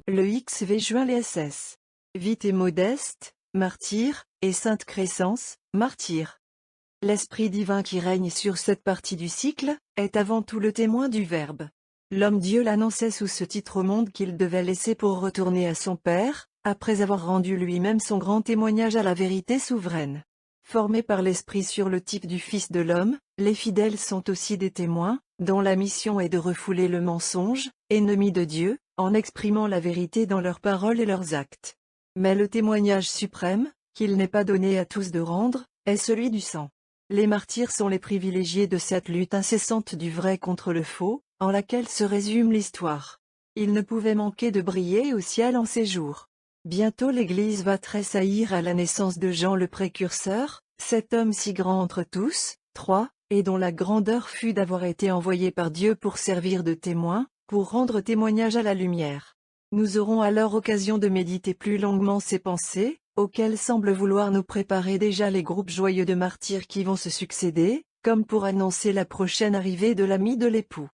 le XV juin les SS. Vite et Modeste, martyr, et Sainte Crescence, martyr. L'Esprit divin qui règne sur cette partie du cycle, est avant tout le témoin du Verbe. L'homme-dieu l'annonçait sous ce titre au monde qu'il devait laisser pour retourner à son Père, après avoir rendu lui-même son grand témoignage à la vérité souveraine. Formés par l'Esprit sur le type du Fils de l'homme, les fidèles sont aussi des témoins, dont la mission est de refouler le mensonge, ennemi de Dieu, en exprimant la vérité dans leurs paroles et leurs actes. Mais le témoignage suprême, qu'il n'est pas donné à tous de rendre, est celui du sang. Les martyrs sont les privilégiés de cette lutte incessante du vrai contre le faux, en laquelle se résume l'histoire. Ils ne pouvaient manquer de briller au ciel en ces jours. Bientôt l'Église va tressaillir à la naissance de Jean le Précurseur, cet homme si grand entre tous, et dont la grandeur fut d'avoir été envoyé par Dieu pour servir de témoin, pour rendre témoignage à la lumière. Nous aurons alors occasion de méditer plus longuement ces pensées, auxquelles semblent vouloir nous préparer déjà les groupes joyeux de martyrs qui vont se succéder, comme pour annoncer la prochaine arrivée de l'ami de l'époux.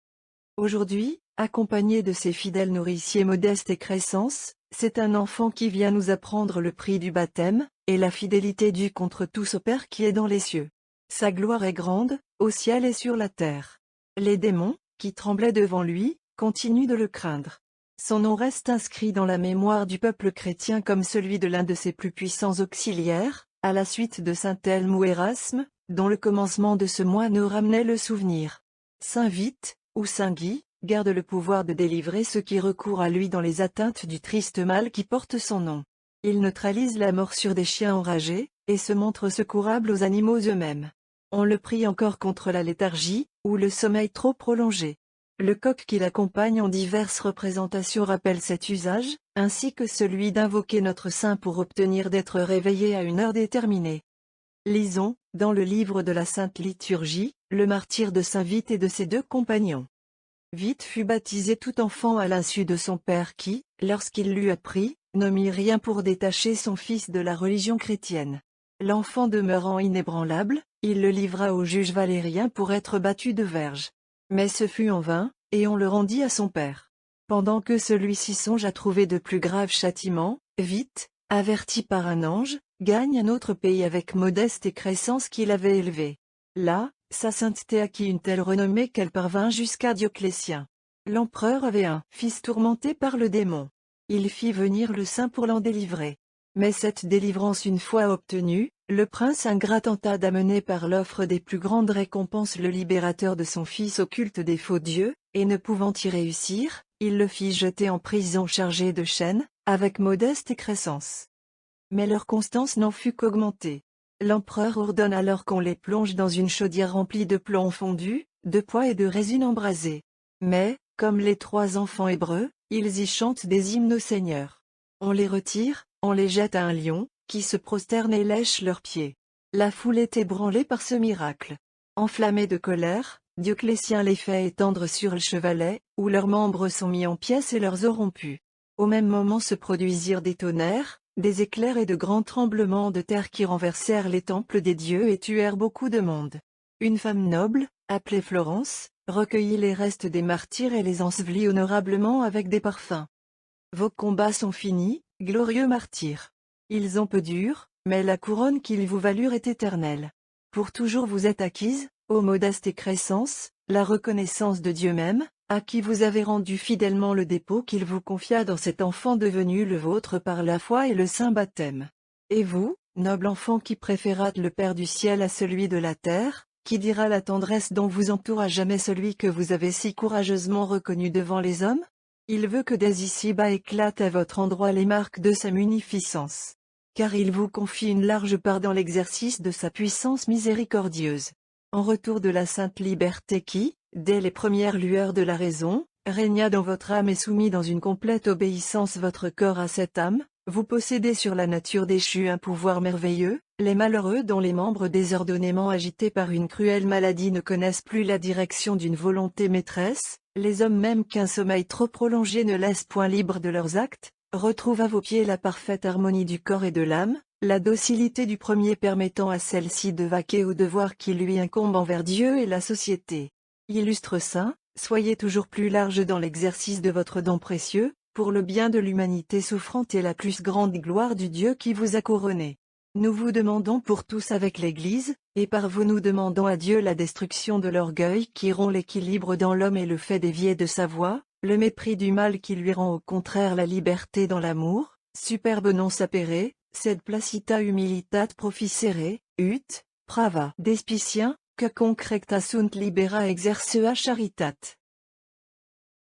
Aujourd'hui, accompagné de ses fidèles nourriciers Modeste et Crescence, c'est un enfant qui vient nous apprendre le prix du baptême, et la fidélité due contre tous au Père qui est dans les cieux. Sa gloire est grande, au ciel et sur la terre. Les démons, qui tremblaient devant lui, continuent de le craindre. Son nom reste inscrit dans la mémoire du peuple chrétien comme celui de l'un de ses plus puissants auxiliaires, à la suite de saint Elme ou Érasme, dont le commencement de ce mois nous ramenait le souvenir. Saint Vite, ou Saint Guy, garde le pouvoir de délivrer ceux qui recourent à lui dans les atteintes du triste mal qui porte son nom. Il neutralise la morsure des chiens enragés, et se montre secourable aux animaux eux-mêmes. On le prie encore contre la léthargie, ou le sommeil trop prolongé. Le coq qui l'accompagne en diverses représentations rappelle cet usage, ainsi que celui d'invoquer notre saint pour obtenir d'être réveillé à une heure déterminée. Lisons, dans le livre de la Sainte Liturgie, le martyre de Saint Vite et de ses deux compagnons. Vite fut baptisé tout enfant à l'insu de son père qui, lorsqu'il l'eut appris, ne mit rien pour détacher son fils de la religion chrétienne. L'enfant demeurant inébranlable, il le livra au juge Valérien pour être battu de verge. Mais ce fut en vain, et on le rendit à son père. Pendant que celui-ci songe à trouver de plus graves châtiments, Vite, averti par un ange, gagne un autre pays avec Modeste et Crescence qu'il avait élevé. Là, sa sainteté acquit une telle renommée qu'elle parvint jusqu'à Dioclétien. L'empereur avait un fils tourmenté par le démon. Il fit venir le saint pour l'en délivrer. Mais cette délivrance une fois obtenue, le prince ingrat tenta d'amener par l'offre des plus grandes récompenses le libérateur de son fils au culte des faux dieux, et ne pouvant y réussir, il le fit jeter en prison chargé de chaînes, avec Modeste et Crescence. Mais leur constance n'en fut qu'augmentée. L'empereur ordonne alors qu'on les plonge dans une chaudière remplie de plomb fondu, de pois et de résine embrasée. Mais, comme les trois enfants hébreux, ils y chantent des hymnes au Seigneur. On les retire, on les jette à un lion, qui se prosterne et lèche leurs pieds. La foule est ébranlée par ce miracle. Enflammé de colère, Dioclétien les fait étendre sur le chevalet, où leurs membres sont mis en pièces et leurs os rompus. Au même moment se produisirent des tonnerres, des éclairs et de grands tremblements de terre qui renversèrent les temples des dieux et tuèrent beaucoup de monde. Une femme noble, appelée Florence, recueillit les restes des martyrs et les ensevelit honorablement avec des parfums. Vos combats sont finis, glorieux martyrs. Ils ont peu dur, mais la couronne qu'ils vous valurent est éternelle. Pour toujours vous êtes acquise, ô Modeste et Crescence, la reconnaissance de Dieu même, à qui vous avez rendu fidèlement le dépôt qu'il vous confia dans cet enfant devenu le vôtre par la foi et le saint baptême. Et vous, noble enfant qui préférâtes le Père du ciel à celui de la terre, qui dira la tendresse dont vous entoure à jamais celui que vous avez si courageusement reconnu devant les hommes? Il veut que dès ici-bas éclatent à votre endroit les marques de sa munificence. Car il vous confie une large part dans l'exercice de sa puissance miséricordieuse. En retour de la sainte liberté qui, dès les premières lueurs de la raison, régna dans votre âme et soumit dans une complète obéissance votre corps à cette âme, vous possédez sur la nature déchue un pouvoir merveilleux. Les malheureux dont les membres désordonnément agités par une cruelle maladie ne connaissent plus la direction d'une volonté maîtresse, les hommes même qu'un sommeil trop prolongé ne laisse point libres de leurs actes, retrouvent à vos pieds la parfaite harmonie du corps et de l'âme, la docilité du premier permettant à celle-ci de vaquer aux devoirs qui lui incombent envers Dieu et la société. Illustres saints, soyez toujours plus larges dans l'exercice de votre don précieux, pour le bien de l'humanité souffrante et la plus grande gloire du Dieu qui vous a couronné. Nous vous demandons pour tous avec l'Église, et par vous nous demandons à Dieu la destruction de l'orgueil qui rompt l'équilibre dans l'homme et le fait dévier de sa voie, le mépris du mal qui lui rend au contraire la liberté dans l'amour, superbe non sapere, sed placita humilitat proficere, ut, prava despicien, que concrecta sunt libera exercea charitat.